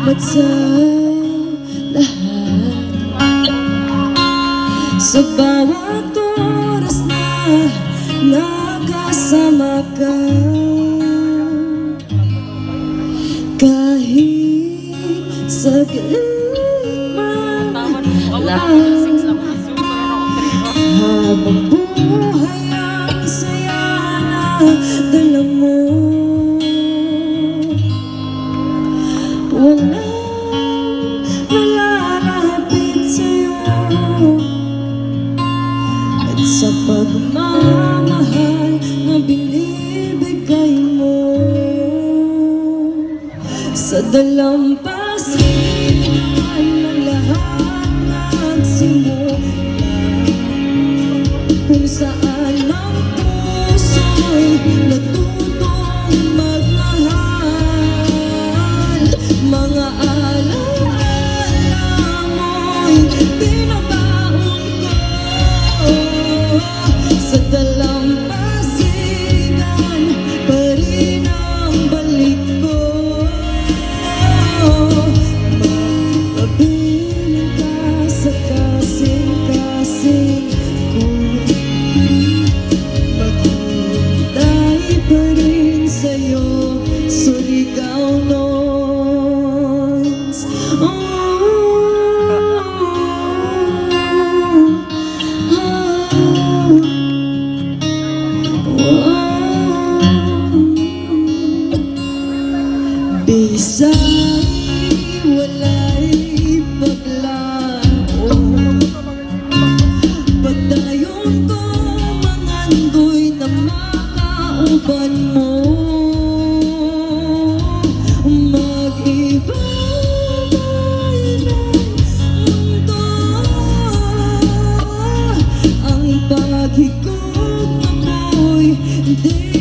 Salamat sa lahat, sa bawat oras na nakasama ka. Kahit saglit man lang, habang buhay ang saya na dala mo. Walang nalalapit sa'yo, at sa pagmamahal na binibigay mo, sa dalampasigan ng lahat nagsimula, kung saan ang puso'y natutong magmahal. Mga alaala mo'y binabaon ko, sa dalampasigan pa rin ang balik ko. Magpabiling ka sa kasing-kasing ko, maghintay pa rin sa'yo, Surigao Noons. Bisa'y wala'y paglaho, pagdayon ko mangandoy na makauban mo. Mag-iba'y ng mundo, ang paghigop ako'y di